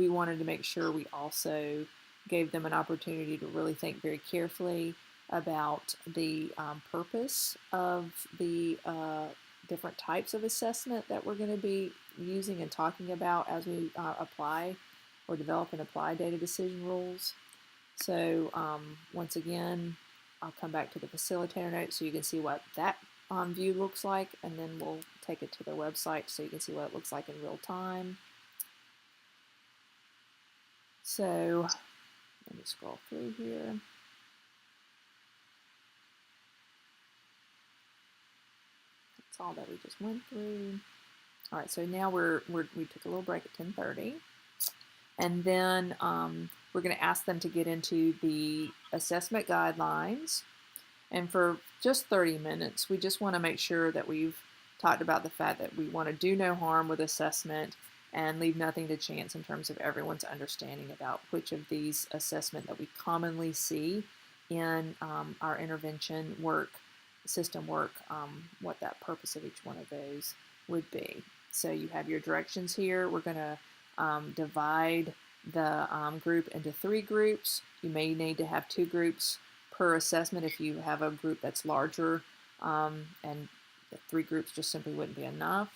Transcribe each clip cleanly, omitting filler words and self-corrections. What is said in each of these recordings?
we wanted to make sure we also gave them an opportunity to really think very carefully about the purpose of the different types of assessment that we're going to be using and talking about as we apply or develop and apply data decision rules. So once again, I'll come back to the facilitator note so you can see what that view looks like, and then we'll take it to their website so you can see what it looks like in real time. So let me scroll through here. That's all that we just went through. All right, so now we took a little break at 10:30, and then we're going to ask them to get into the assessment guidelines. And for just 30 minutes, we just want to make sure that we've talked about the fact that we want to do no harm with assessment and leave nothing to chance in terms of everyone's understanding about which of these assessment that we commonly see in our intervention work, system work, what that purpose of each one of those would be. So you have your directions here. We're going to divide the group into 3 groups. You may need to have 2 groups per assessment if you have a group that's larger, and 3 groups just simply wouldn't be enough.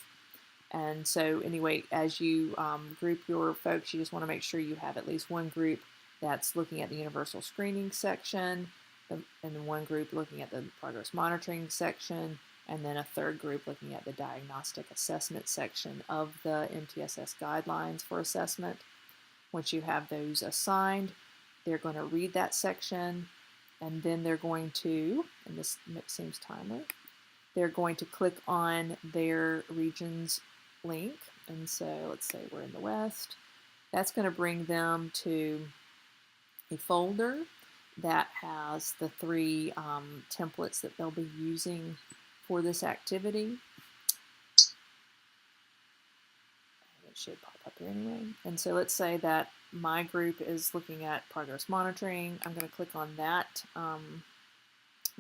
And so anyway, as you group your folks, you just want to make sure you have at least one group that's looking at the universal screening section, and then one group looking at the progress monitoring section, and then a third group looking at the diagnostic assessment section of the MTSS guidelines for assessment. Once you have those assigned, they're going to read that section, and then they're going to, and this seems timely, they're going to click on their regions link. And so let's say we're in the West. That's going to bring them to a folder that has the 3 templates that they'll be using for this activity. It should pop up here anyway. And so let's say that my group is looking at progress monitoring. I'm going to click on that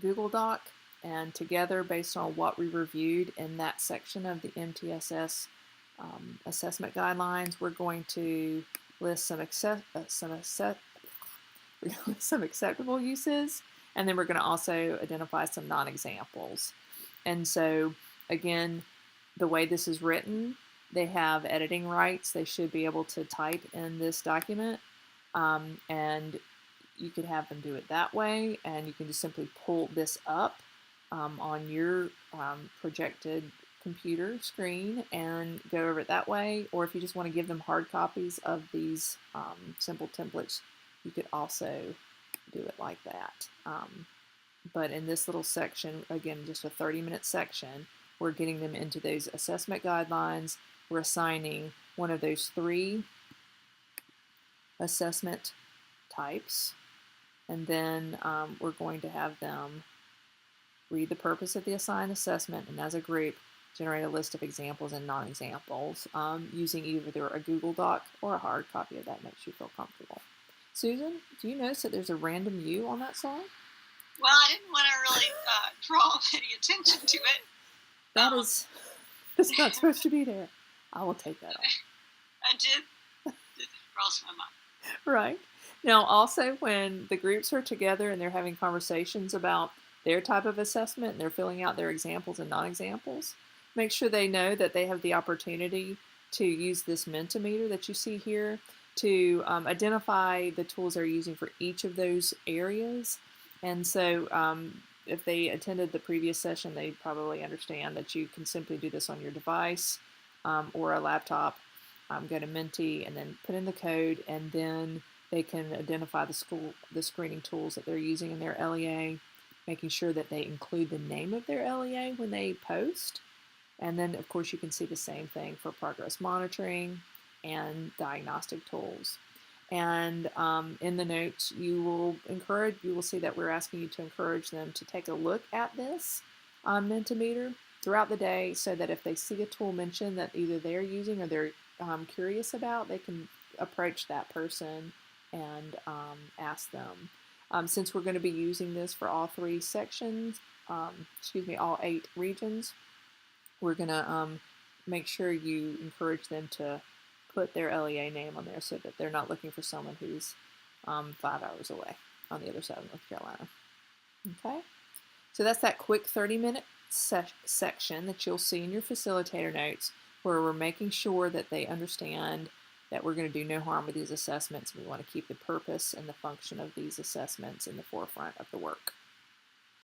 Google Doc, and together, based on what we reviewed in that section of the MTSS assessment guidelines, we're going to list some acceptable uses, and then we're going to also identify some non-examples. And so again, the way this is written, they have editing rights. They should be able to type in this document, and you could have them do it that way, and you can just simply pull this up on your projected computer screen and go over it that way. Or if you just want to give them hard copies of these simple templates, you could also do it like that. But in this little section, again, just a 30-minute section, we're getting them into those assessment guidelines. We're assigning one of those 3 assessment types, and then we're going to have them read the purpose of the assigned assessment, and as a group, generate a list of examples and non-examples using either a Google Doc or a hard copy of that makes you feel comfortable. Susan, do you notice that there's a random U on that slide? Well, I didn't want to really draw any attention to it. That is, it's not supposed to be there. I will take that off. I did. It crossed my mind. Right. Now, also, when the groups are together and they're having conversations about their type of assessment and they're filling out their examples and non-examples, make sure they know that they have the opportunity to use this Mentimeter that you see here to identify the tools they're using for each of those areas. And so if they attended the previous session, they probably understand that you can simply do this on your device or a laptop. Go to Menti and then put in the code, and then they can identify the screening tools that they're using in their LEA, making sure that they include the name of their LEA when they post. And then, of course, you can see the same thing for progress monitoring and diagnostic tools. And in the notes, you will see that we're asking you to encourage them to take a look at this Mentimeter throughout the day, so that if they see a tool mentioned that either they're using or they're curious about, they can approach that person and ask them. Since we're going to be using this for all 3 sections, all 8 regions, we're going to make sure you encourage them to put their LEA name on there so that they're not looking for someone who's 5 hours away on the other side of North Carolina. Okay, so that's that quick 30-minute section that you'll see in your facilitator notes, where we're making sure that they understand that we're going to do no harm with these assessments. We want to keep the purpose and the function of these assessments in the forefront of the work.